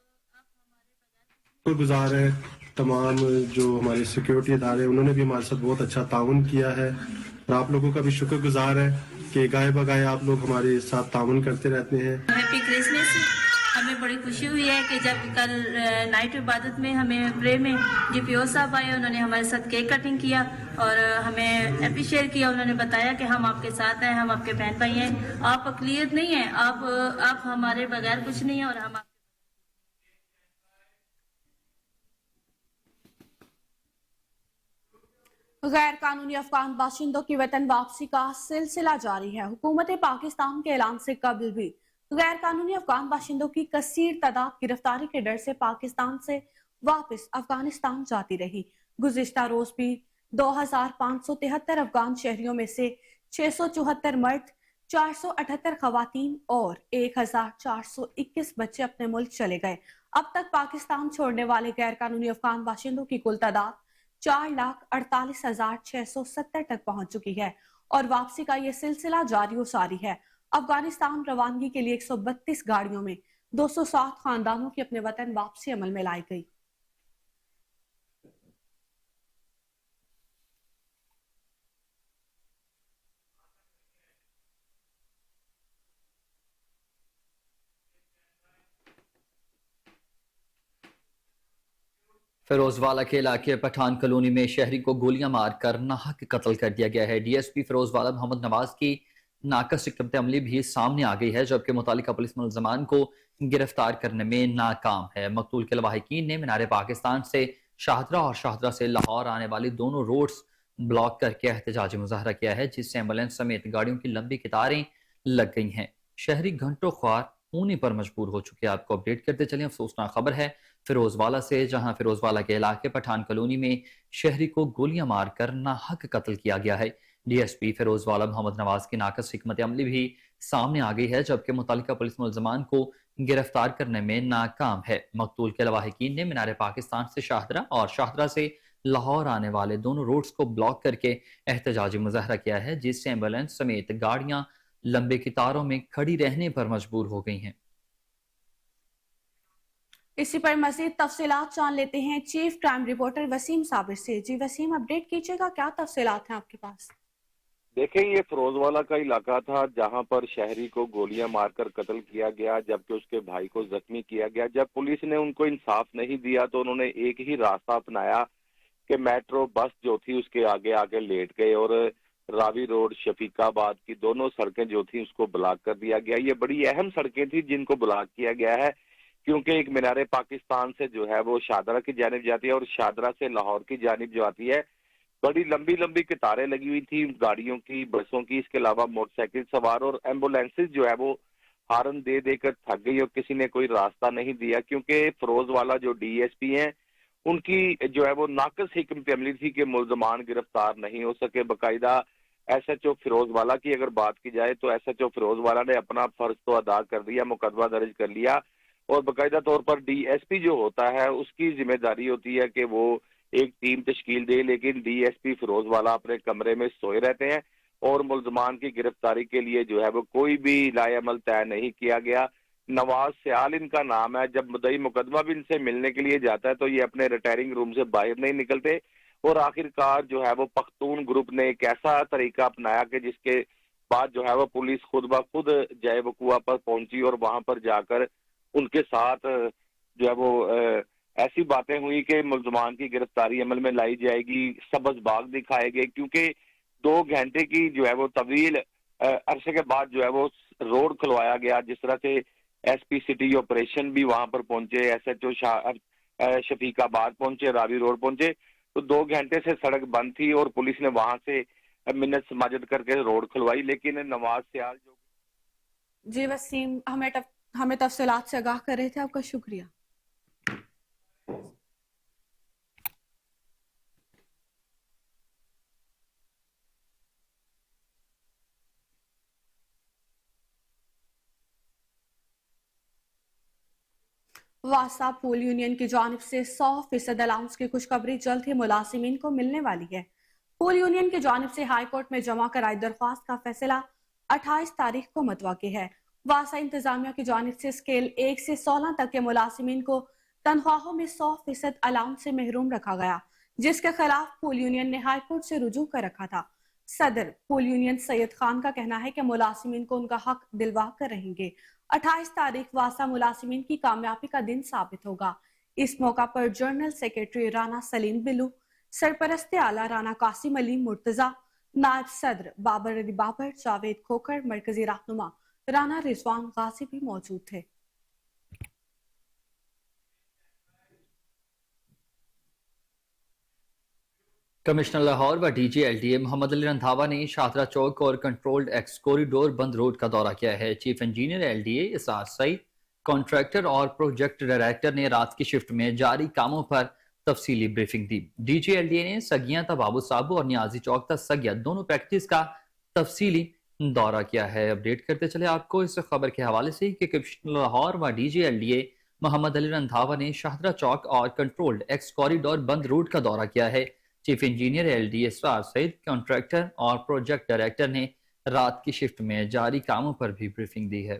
गुजार है तमाम जो हमारे सिक्योरिटी अदारे उन्होंने भी हमारे साथ बहुत अच्छा ताउन किया है और आप लोगों का भी शुक्रगुजार है कि गाए बगाए आप लोग हमारे साथ ताउन करते रहते हैं। Happy Christmas. हमें बड़ी खुशी हुई है कि जब कल नाइट इबादत में हमें प्रे में जी पी ओ साहब आए, उन्होंने हमारे साथ केक कटिंग किया और हमें अप्रिशिएट किया। उन्होंने बताया कि हम आपके साथ हैं, हम आपके बहन भाई हैं, आप अकलियत नहीं हैं, आप हमारे बगैर कुछ नहीं है और हम गैर कानूनी अफगान बाशिंदों की वतन वापसी का सिलसिला जारी है। हुकूमत पाकिस्तान के ऐलान से कबल भी गैर कानूनी अफगान बाशिंदों की कसीर तादाद गिरफ्तारी के डर से पाकिस्तान से वापस अफगानिस्तान जाती रही। गुज़िश्ता रोज भी 2573 अफगान शहरियों में से 674 मर्द, 478 खवातीन और 1421 बच्चे अपने मुल्क चले गए। अब तक पाकिस्तान छोड़ने वाले गैर कानूनी अफगान बाशिंदों की कुल तादाद 4,48,670 तक पहुंच चुकी है और वापसी का यह सिलसिला जारी और सारी है। अफगानिस्तान रवानगी के लिए 132 गाड़ियों में 207 खानदानों की अपने वतन वापसी अमल में लाई गई। फिरोजवाला के इलाके पठान कॉलोनी में शहरी को गोलियां मारकर नाहक कत्ल कर दिया गया है। डीएसपी फिरोजवाला मोहम्मद नवाज की नाकस हिकमत अमली भी सामने आ गई है, जबकि मुतालिका पुलिस मुलजमान को गिरफ्तार करने में नाकाम है। मकतूल के लवाहिकीन ने मीनार पाकिस्तान से शाहदरा और शाहदरा से लाहौर आने वाली दोनों रोड्स ब्लॉक करके एहतजाजी मुजाहरा किया है, जिससे एम्बुलेंस समेत गाड़ियों की लंबी कतारें लग गई हैं। शहरी घंटों ख्वार होने पर मजबूर हो चुके हैं। आपको अपडेट करते चलें, अफसोसनाक खबर है फिरोजवाला से, जहां फिरोजवाला के इलाके पठान कॉलोनी में शहरी को गोलियां मारकर नाहक कत्ल किया गया है। डीएसपी फिरोजवाला मोहम्मद नवाज की नाकस हिकमत अमली भी सामने आ गई है, जबकि मुतालिका पुलिस मुलजमान को गिरफ्तार करने में नाकाम है। मकतूल के लवाहिकीन ने मीनार पाकिस्तान से शाहदरा और शाहदरा से लाहौर आने वाले दोनों रोड्स को ब्लॉक करके एहतजाजी मुजाहरा किया है, जिससे एम्बुलेंस समेत गाड़ियां लंबे कतारों में खड़ी रहने पर मजबूर हो गई हैं। इसी पर मजीद तफसीलात जान लेते हैं chief crime reporter Waseem Sabir से। जी वसीम, अपडेट कीजिएगा, क्या तफसीलात हैं आपके पास? देखें, ये फिरोजवाला का इलाका था जहां पर शहरी को गोलियां मारकर कत्ल किया गया, जबकि उसके भाई को जख्मी किया गया। जब पुलिस ने उनको इंसाफ नहीं दिया तो उन्होंने एक ही रास्ता अपनाया कि मेट्रो बस जो थी उसके आगे आगे लेट गए और रावी रोड, शफीकाबाद की दोनों सड़कें जो थी उसको ब्लॉक कर दिया गया। ये बड़ी अहम सड़कें थी जिनको ब्लॉक किया गया है, क्योंकि एक मीनार पाकिस्तान से जो है वो शाहदरा की जानिब जाती है और शाहदरा से लाहौर की जानिब जो आती है, बड़ी लंबी लंबी कतारें लगी हुई थी गाड़ियों की, बसों की। इसके अलावा मोटरसाइकिल सवार और एम्बुलेंसेज जो है वो हार्न दे देकर थक गई और किसी ने कोई रास्ता नहीं दिया, क्योंकि फिरोजवाला जो डीएसपी हैं ان کی جو ہے وہ ناقص حکمت عملی تھی کہ ملزمان گرفتار نہیں ہو سکے۔ باقاعدہ ایس ایچ او فیروز والا کی اگر بات کی جائے تو ایس ایچ او فیروز والا نے اپنا فرض تو ادا کر دیا، مقدمہ درج کر لیا، اور باقاعدہ طور پر ڈی ایس پی جو ہوتا ہے اس کی ذمہ داری ہوتی ہے کہ وہ ایک ٹیم تشکیل دے، لیکن ڈی ایس پی فیروز والا اپنے کمرے میں سوئے رہتے ہیں اور ملزمان کی گرفتاری کے لیے جو ہے وہ کوئی بھی لائے عمل طے نہیں کیا گیا۔ نواز سیال ان کا نام ہے۔ جب مدعی مقدمہ بھی ان سے ملنے کے لیے جاتا ہے تو یہ اپنے ریٹائرنگ روم سے باہر نہیں نکلتے، اور آخر کار جو ہے وہ پختون گروپ نے ایک ایسا طریقہ اپنایا کہ جس کے بعد جو ہے وہ پولیس خود بخود جائے وقوع پر پہنچی اور وہاں پر جا کر ان کے ساتھ جو ہے وہ ایسی باتیں ہوئی کہ ملزمان کی گرفتاری عمل میں لائی جائے گی، سبز باغ دکھائے گئے، کیونکہ 2 گھنٹے کی جو ہے وہ طویل عرصے کے بعد جو ہے وہ روڈ کھلوایا گیا، جس طرح سے ایس پی سٹی آپریشن بھی وہاں پر پہنچے، ایس ایچ او شفیق آباد پہنچے، راوی روڈ پہنچے، تو 2 گھنٹے سے سڑک بند تھی اور پولیس نے وہاں سے منت سماجت کر کے روڈ کھلوائی، لیکن نواز سیال جو جی وسیم، ہمیں تفصیلات سے آگاہ کر رہے تھے، آپ کا شکریہ۔ واسا پول یونین کی جانب سے 100% الاؤنس کی خوشخبری جلد ہی ملازمین کو ملنے والی ہے۔ پول یونین کی جانب سے ہائی کورٹ میں جمع کرائی درخواست کا فیصلہ 28 تاریخ کو متوقع ہے۔ واسا انتظامیہ کی جانب سے اسکیل 1 سے 16 تک کے ملازمین کو تنخواہوں میں 100% الاؤنس سے محروم رکھا گیا، جس کے خلاف پول یونین نے ہائی کورٹ سے رجوع کر رکھا تھا۔ صدر پول یونین سید خان کا کہنا ہے کہ ملازمین کو ان کا حق دلوا کر رہیں گے۔ 28 تاریخ واسا ملازمین کی کامیابی کا دن ثابت ہوگا۔ اس موقع پر جنرل سیکریٹری رانا سلیم بلو، سرپرست اعلیٰ رانا قاسم علی مرتضی، نائب صدر بابر علی بابر، جاوید کھوکھر، مرکزی رہنما رانا رضوان غازی بھی موجود تھے۔ کمشنر لاہور و D G L D A Muhammad Ali Randhawa نے شاہدرہ چوک اور controlled X corridor Bund road کا دورہ کیا ہے۔ Chief engineer L D A Israr Saeed, contractor اور پروجیکٹ ڈائریکٹر نے رات کی شفٹ میں جاری کاموں پر تفصیلی بریفنگ دی۔ D G L D A نے سگیاں تا بابو صابو اور نیازی چوک تا سگیا دونوں پیکیجز کا تفصیلی دورہ کیا ہے۔ اپڈیٹ کرتے چلے آپ کو اس خبر کے حوالے سے کہ کمشنر لاہور و D G L D A Muhammad Ali Randhawa نے شاہدرہ چوک اور controlled X corridor Bund road کا دورہ کیا ہے۔ Chief engineer L D Israr Saeed, contractor اور پروجیکٹ ڈائریکٹر نے رات کی شفٹ میں جاری کاموں پر بھی بریفنگ دی ہے۔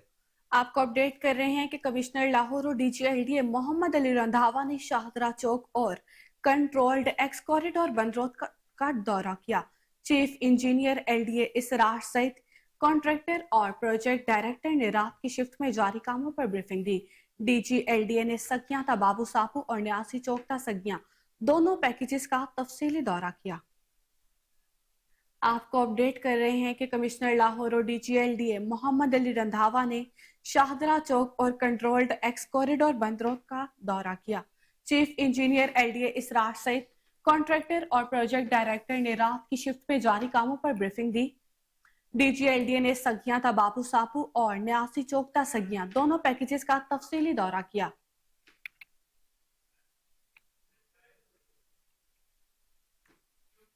آپ کو اپڈیٹ کر رہے ہیں کہ کمشنر لاہور اور D G L D A Muhammad Ali Randhawa نے شاہدرہ چوک اور controlled X corridor Bund road کا دورہ کیا۔ Chief engineer L D A Israr Saeed, contractor اور پروجیکٹ ڈائریکٹر نے رات کی شفٹ میں جاری کاموں پر بریفنگ دی۔ D G L D A نے سگیاں تا بابو صابو اور نیازی چوک تا سگیاں دونوں پیکیجز کا تفصیلی دورہ کیا۔ آپ کو اپڈیٹ کر رہے ہیں کہ کمشنر لاہور اور D G L D A Muhammad Ali Randhawa نے شاہدرہ چوک اور controlled X corridor Bund road کا دورہ کیا۔ Chief engineer L D A Israr Saeed, contractor اور پروجیکٹ ڈائریکٹر نے رات کی شفٹ میں جاری کاموں پر بریفنگ دی۔ D G L D A نے سگیاں تا بابو صابو اور نیازی چوک تا سگیاں دونوں پیکیجز کا تفصیلی دورہ کیا۔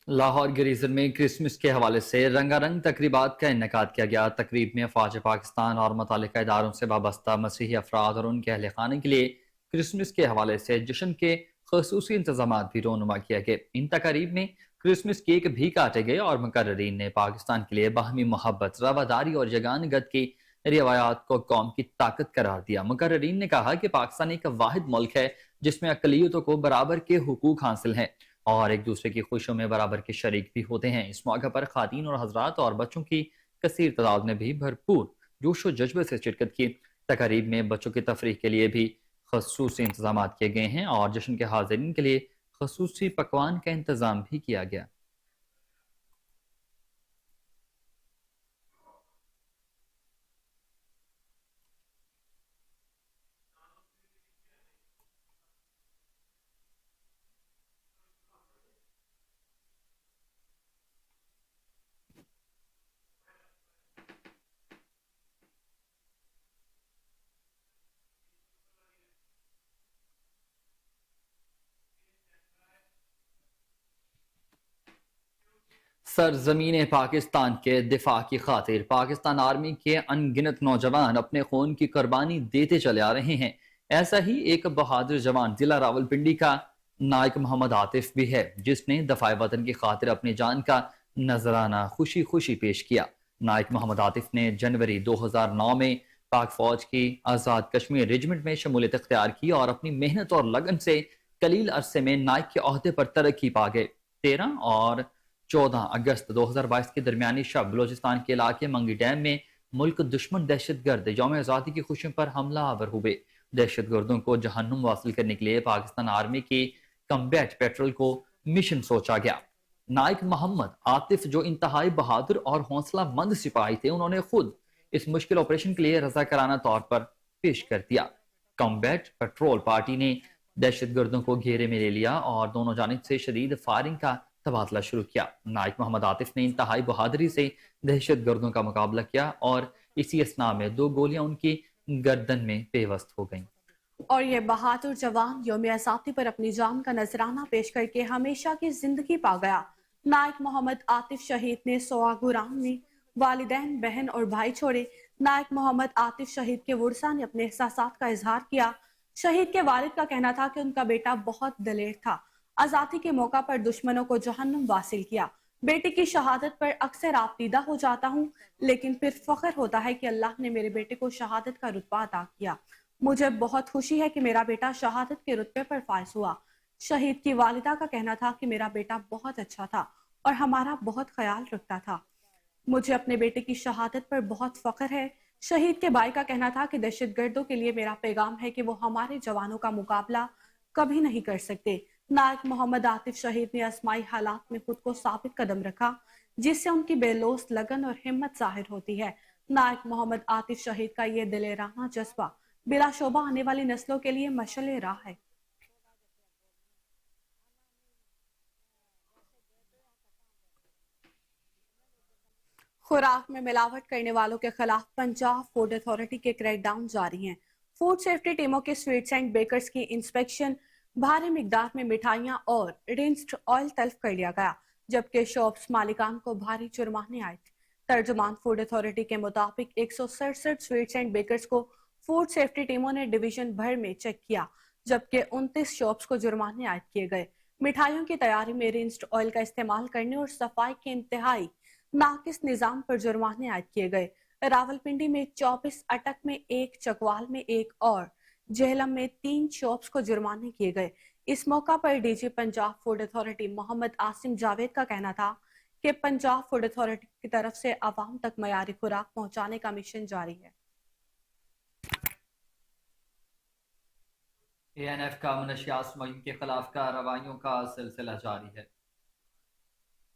لاہور گریزر میں کرسمس کے حوالے سے رنگا رنگ تقریبات کا انعقاد کیا گیا۔ تقریب میں افواج پاکستان اور متعلقہ اداروں سے وابستہ مسیحی افراد اور ان کے اہل خانے کے لیے کرسمس کے حوالے سے جشن کے خصوصی انتظامات بھی رونما کیا گئے۔ ان تقاریب میں کرسمس کیک بھی کاٹے گئے اور مقررین نے پاکستان کے لیے باہمی محبت، رواداری اور یگانگت کی روایات کو قوم کی طاقت قرار دیا۔ مقررین نے کہا کہ پاکستان ایک واحد ملک ہے جس میں اقلیتوں کو برابر کے حقوق حاصل ہیں اور ایک دوسرے کی خوشیوں میں برابر کے شریک بھی ہوتے ہیں۔ اس موقع پر خواتین اور حضرات اور بچوں کی کثیر تعداد نے بھی بھرپور جوش و جذبے سے شرکت کی۔ تقریب میں بچوں کی تفریح کے لیے بھی خصوصی انتظامات کیے گئے ہیں اور جشن کے حاضرین کے لیے خصوصی پکوان کا انتظام بھی کیا گیا۔ सरजमीन पाकिस्तान के दिफा की खातिर पाकिस्तान आर्मी के अनगिनत नौजवान अपने खून की कुर्बानी देते चले आ रहे हैं। ऐसा ही एक बहादुर जवान जिला रावलपिंडी का नायक मोहम्मद आतिफ भी है, जिसने दफाए वतन की खातिर अपनी जान का नजराना खुशी खुशी पेश किया। नायक मोहम्मद आतिफ ने जनवरी 2009 में पाक फौज की आज़ाद कश्मीर रेजिमेंट में शमूलियत इख्तियार की और अपनी मेहनत और लगन से कलील अरसे में नायक के ओहदे पर तरक्की पा गए। 13 और 14 अगस्त 2022 के दरमियानी शब बलोचिस्तान के इलाके मंगी डैम में मुल्क दुश्मन दहशतगर्द यौम आज़ादी की खुशियों पर हमला आवर हुए। दहशतगर्दों को जहन्नुम वासिल करने के लिए पाकिस्तान आर्मी की कम्बैट पेट्रोल को मिशन सोचा गया। नायक मोहम्मद आतिफ जो इंतहाई बहादुर और हौसला मंद सिपाही थे, उन्होंने खुद इस मुश्किल ऑपरेशन के लिए रजाकाराना तौर पर पेश कर दिया। कम्बैट पेट्रोल पार्टी ने दहशतगर्दों को घेरे में ले लिया और दोनों जानिब से शदीद फायरिंग का तबादला शुरू किया। नायक मोहम्मद आतिफ ने इंतहाई बहादुरी से दहशतगर्दों का मुकाबला किया और इसी असना में 2 गोलियां उनकी गर्दन में पेवस्त हो गईं। और ये बहादुर जवान यौम आज़ादी पर अपनी जान का नजराना पेश करके हमेशा की जिंदगी पा गया। नायक मोहम्मद आतिफ शहीद ने सोआगुराम में वालिदैन, बहन और भाई छोड़े। नायक मोहम्मद आतिफ शहीद के वर्सा ने अपने एहसासात का इजहार किया। शहीद के वालिद का कहना था कि उनका बेटा बहुत दलेर था, आजादी के मौका पर दुश्मनों को जहन्नुम वासिल किया। बेटे की शहादत पर अक्सर आपदीदा हो जाता हूँ, लेकिन फिर फख्र होता है कि अल्लाह ने मेरे बेटे को शहादत का रुतबा अता किया। मुझे बहुत खुशी है कि मेरा बेटा शहादत के रुतबे पर फायज हुआ। शहीद की वालिदा का कहना था कि मेरा बेटा बहुत अच्छा था और हमारा बहुत ख्याल रखता था। मुझे अपने बेटे की शहादत पर बहुत फख्र है। शहीद के भाई का कहना था कि दहशतगर्दों के लिए मेरा पैगाम है कि वो हमारे जवानों का मुकाबला कभी नहीं कर सकते। नायक मोहम्मद आतिफ शहीद ने आसमाई हालात में खुद को साबित कदम रखा, जिससे उनकी बेलोस लगन और हिम्मत जाहिर होती है। नायक मोहम्मद आतिफ शहीद का ये दिलेराना जज्बा बिलाशोबा आने वाली नस्लों के लिए मशअले राह है। खुराक में मिलावट करने वालों के खिलाफ पंजाब फूड अथॉरिटी के क्रैकडाउन जारी हैं। फूड सेफ्टी टीमों के स्वीट्स एंड बेकर्स की इंस्पेक्शन, भारी मिकदार में मिठाइयां और रिंस्ड ऑयल तल्फ कर लिया गया, जबकि शॉप्स मालिकान को भारी जुर्माने आए थे। तर्जुमान फूड अथॉरिटी के मुताबिक 167 स्वीट्स एंड बेकर्स को फूड सेफ्टी टीमों ने डिवीजन भर में चेक किया, जबकि 29 शॉप्स को जुर्माने आयद किए गए। मिठाइयों की तैयारी में रिंस्ड ऑयल का इस्तेमाल करने और सफाई के इंतहाई नाकिस निजाम पर जुर्माने आयद किए गए। रावलपिंडी में 24, अटक में 1, चकवाल में 1 और जेहलम में 3 शॉप्स को जुर्माने किए गए। इस मौका पर DG Punjab Food Authority Mohammad Asim Javed का कहना था कि पंजाब फूड अथॉरिटी की तरफ से आवाम तक मयारी खुराक पहुंचाने का मिशन जारी है। एएनएफ का मनशियात स्मगलिंग के खिलाफ कार्रवाइयों का सिलसिला जारी है।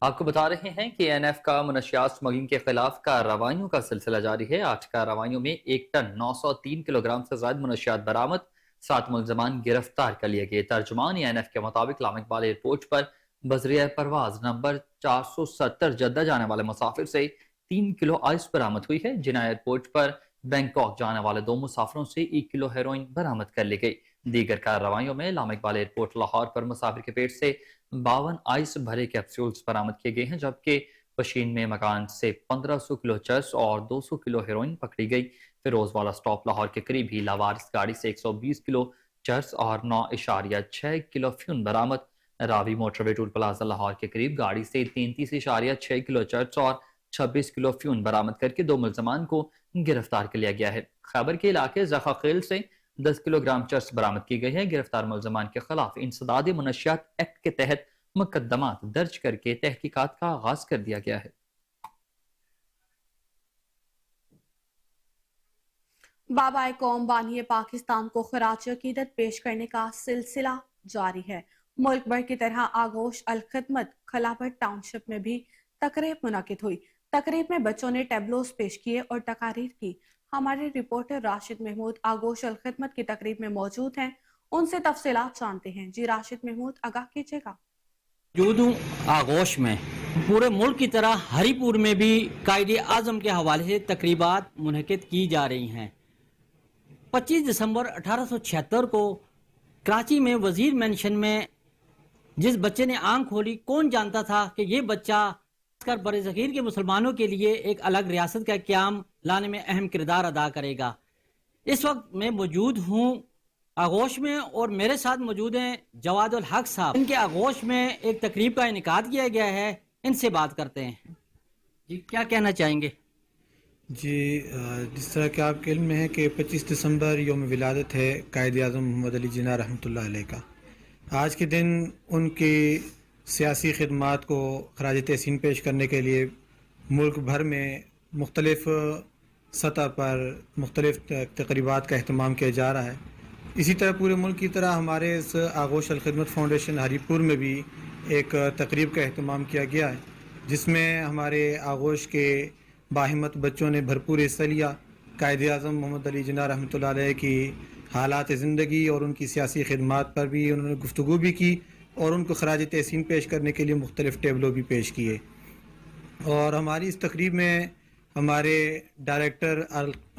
आपको बता रहे हैं कि एएनएफ का मनशियात स्मगलिंग के खिलाफ कार्रवाइयों का सिलसिला जारी है। 8 कार्रवाइयों में 1 टन 903 किलोग्राम से ज्यादा मनशियात बरामद, 7 मुलजमान गिरफ्तार कर लिए गए। तर्जुमान एएनएफ के मुताबिक लाम इकबाल एयरपोर्ट पर बजरिया परवाज नंबर 470 जद्दा जाने वाले मुसाफिर से 3 किलो आइस बरामद हुई है। जिना एयरपोर्ट पर बैंकॉक जाने वाले 2 मुसाफिरों से 1 किलो हेरोइन बरामद कर ली गई। दीगर कार्रवाइयों में लामा इकबाल एयरपोर्ट लाहौर पर मुसाफिर के पेट से 52 आइस भरे कैप्सूल्स बरामद किए गए हैं, जबकि पशीन में मकान से 1500 किलो चर्स और 200 किलो हेरोइन पकड़ी गई। फिरोजवाला स्टॉप लाहौर के करीब ही लावारिस गाड़ी से 120 किलो चर्स और 9.6 किलो फ्यून बरामद। Ravi motorway toll plaza Lahore के करीब गाड़ी से 33.6 किलो चर्स और 26 किलो फ्यून बरामद करके 2 मुलजमान को गिरफ्तार कर लिया गया है। खैबर के इलाके जखाखेल से 10 किलोग्राम चर्स बरामद की गई है। गिरफ्तार मुलजमान के खिलाफ इंसदाद मुनशियात एक्ट के तहत मुकदमात दर्ज करके तहकीकात का आगाज कर दिया गया है। बाबा कौम बानी पाकिस्तान को खराज अकीदत पेश करने का सिलसिला जारी है। मुल्क भर की तरह आगोश अल खिदमत खलाबट टाउनशिप में भी तकरीब मुनाकिद हुई। तकरीब में बच्चों ने टैबलोस पेश किए और तकारीर की। हमारे रिपोर्टर राशिद महमूद आगोश अल खिदमत की तकरीब में मौजूद हैं, उनसे तफसीलात जानते हैं। जी राशिद महमूद, आगाह कीजिएगा। मौजूद हूँ आगोश में। पूरे मुल्क की तरह हरिपुर में भी कायदे आज़म के हवाले से तकरीबात मुनक़िद की जा रही हैं। 25 दिसंबर 1876 को कराची में वजीर मेंशन में जिस बच्चे ने आंख खोली, कौन जानता था कि ये बच्चा कर बरज़ख़ीर के मुसलमानों के लिए एक अलग रियासत का क़याम लाने में अहम किरदार अदा करेगा। इस वक्त मैं मौजूद हूँ आगोश में और मेरे साथ मौजूद हैं जवाद उल हक साहब। इनके आगोश में एक तकरीब का इनेकाद किया गया है, इनसे बात करते हैं। जी क्या कहना चाहेंगे? जी जिस तरह कि आपके इल्म में है कि 25 दिसंबर यौम विलादत है कायद आज़म मोहम्मद अली जिन्ना रहमतुल्लाह अलैह का। आज के दिन उनकी सियासी खिदमात को खराज तहसीन पेश करने के लिए मुल्क भर में मुख्तलिफ सतह पर मुख्तलिफ तक़रीबात का अहतमाम किया जा रहा है। इसी तरह पूरे मुल्क की तरह हमारे इस आगोश अलखिदमत फाउंडेशन हरीपुर में भी एक तकरीब का अहतमाम किया गया है, जिसमें हमारे आगोश के बाहिम्मत बच्चों ने भरपूर हिस्सा लिया। कायद आज़म मोहम्मद अली जिन्ना रहमतुल्लाह अलैह की हालात ज़िंदगी और उनकी सियासी खिदमात पर भी उन्होंने गुफ्तगू भी की और उनको खराज तहसीन पेश करने के लिए मुख्तलिफ टेबलों भी पेश किए। और हमारी इस तकरीब में हमारे director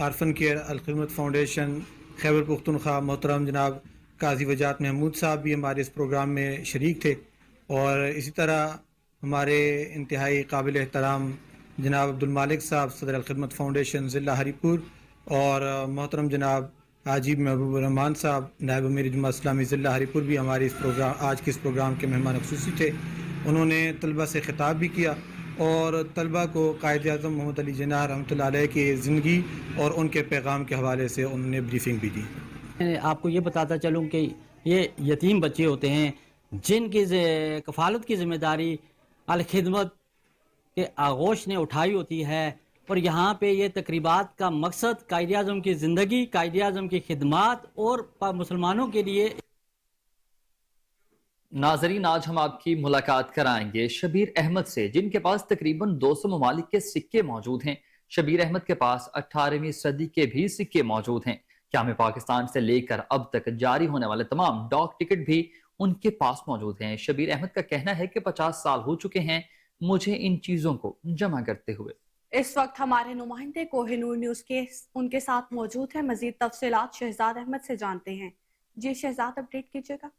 orphan care Alkhidmat foundation Khyber Pakhtunkhwa मोहतरम जनाब काजी वजात महमूद साहब भी हमारे इस प्रोग्राम में शरीक थे। और इसी तरह हमारे इंतहाई काबिल एहतराम जनाब अब्दुल मालिक साहब सदर अलखिदमत फाउंडेशन ज़िला हरीपुर और मोहतरम जनाब हाजिब महबूब रहमान साहब नायब अमीर जुमा इस्लामी ज़िला हरीपुर भी हमारे इस प्रोग्राम आज के इस प्रोग्राम के मेहमान ख़ुसूसी थे। उन्होंने तलबा से ख़िताब भी किया और तलबा को कायद आज़म मोहम्मद अली जिन्ना रहमतुल्लाह अलैह की ज़िंदगी और उनके पैगाम के हवाले से उन्होंने ब्रीफिंग भी दी। मैं आपको ये बताता चलूँ कि ये यतीम बच्चे होते हैं जिनकी कफ़ालत की ज़िम्मेदारी अलखिदमत के आगोश ने उठाई होती है, और यहाँ पे ये तकरीबात का मकसद कायद आज़म की ज़िंदगी, कायद आज़म की खिदमात और मुसलमानों के लिए। नाजरीन, आज हम आपकी मुलाकात कराएंगे शबीर अहमद से, जिनके पास तकरीबन 200 ममालिक के सिक्के मौजूद हैं। शबीर अहमद के पास 18वीं सदी के भी सिक्के मौजूद हैं। क्या हमें पाकिस्तान से लेकर अब तक जारी होने वाले तमाम डाक टिकट भी उनके पास मौजूद हैं। शबीर अहमद का कहना है कि 50 साल हो चुके हैं मुझे इन चीजों को जमा करते हुए। इस वक्त हमारे नुमाइंदे कोहिनूर न्यूज के उनके साथ मौजूद है। मजीद तफसीलात शहजाद अहमद से जानते हैं। जी शहजाद, अपडेट कीजिएगा।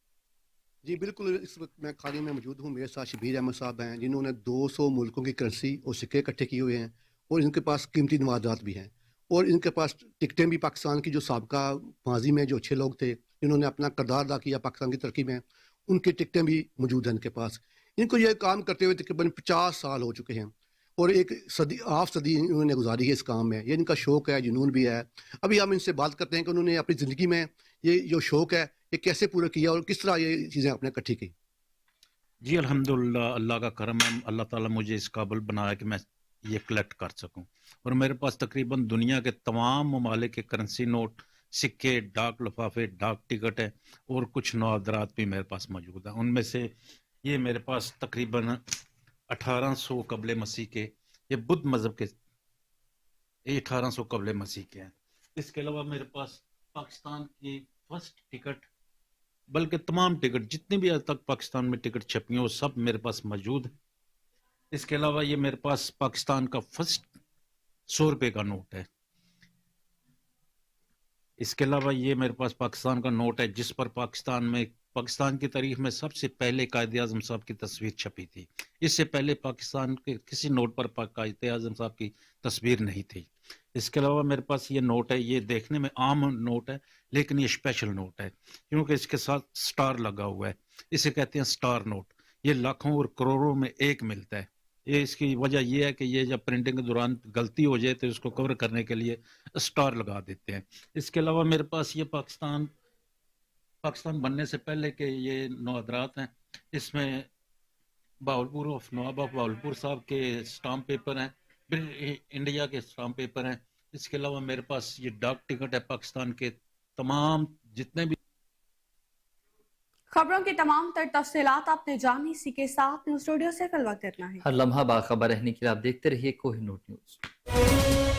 जी बिल्कुल, इस वक्त मैं खाली में मौजूद हूँ। मेरे साथ शबीर अहमद साहब हैं जिन्होंने 200 मुल्कों की करेंसी और सिक्के इकट्ठे किए हुए हैं और इनके पास कीमती नवाजात भी हैं और इनके पास टिकटें भी पाकिस्तान की जो साबका माजी में जो अच्छे लोग थे जिन्होंने अपना किरदार अदा किया पाकिस्तान की तरक्की में, उनकी टिकटें भी मौजूद हैं इनके पास। इनको यह काम करते हुए तकरीबन 50 साल हो चुके हैं और एक हाफ सदी इन्होंने गुजारी है इस काम में। ये इनका शौक़ है, जुनून भी है। अभी हम इनसे बात करते हैं कि उन्होंने अपनी ज़िंदगी में ये जो शौक़ है ये कैसे पूरा किया और किस तरह ये चीज़ें आपने इकट्ठी की। जी अल्हम्दुलिल्लाह, अल्लाह का करम है। अल्लाह ताला मुझे इस काबिल बनाया कि मैं ये कलेक्ट कर सकूं और मेरे पास तकरीबन दुनिया के तमाम ममालिक के करेंसी नोट, सिक्के, डाक लिफाफे, डाक टिकट है और कुछ नवादरात भी मेरे पास मौजूद हैं। उनमें से ये मेरे पास तकरीबन 1800 कबल मसीह के, ये बुद्ध मज़हब के, ये 1800 कबल मसीह के हैं। इसके अलावा मेरे पास पाकिस्तान की फर्स्ट टिकट, बल्कि तमाम टिकट जितने भी आज तक पाकिस्तान में टिकट छपी हैं वो सब मेरे पास मौजूद है। इसके अलावा ये मेरे पास पाकिस्तान का फर्स्ट 100 रुपये का नोट है। इसके अलावा ये मेरे पास पाकिस्तान का नोट है जिस पर पाकिस्तान की तारीख में सबसे पहले कायद आज़म साहब की तस्वीर छपी थी। इससे पहले पाकिस्तान के किसी नोट पर कायद आज़म साहब की तस्वीर नहीं थी। इसके अलावा मेरे पास ये नोट है, ये देखने में आम नोट है लेकिन ये स्पेशल नोट है क्योंकि इसके साथ स्टार लगा हुआ है। इसे कहते हैं स्टार नोट। ये लाखों और करोड़ों में एक मिलता है। ये इसकी वजह यह है कि ये जब प्रिंटिंग के दौरान गलती हो जाए तो इसको कवर करने के लिए स्टार लगा देते हैं। इसके अलावा मेरे पास ये पाकिस्तान बनने से पहले के ये नवादरात हैं। इसमें Bahawalpur of Nawab of Bahawalpur साहब के स्टाम्प पेपर हैं, इंडिया के स्टाम्प पेपर हैं। इसके अलावा मेरे पास ये डाक टिकट है पाकिस्तान के तमाम जितने भी। खबरों की तमाम तर तफसीलात आपने जानी। इसी के साथ न्यूज़ स्टूडियो से फिल वक्त इतना ही। हर लम्हा बाखबर रहने के लिए आप देखते रहिए कोहिनूर न्यूज।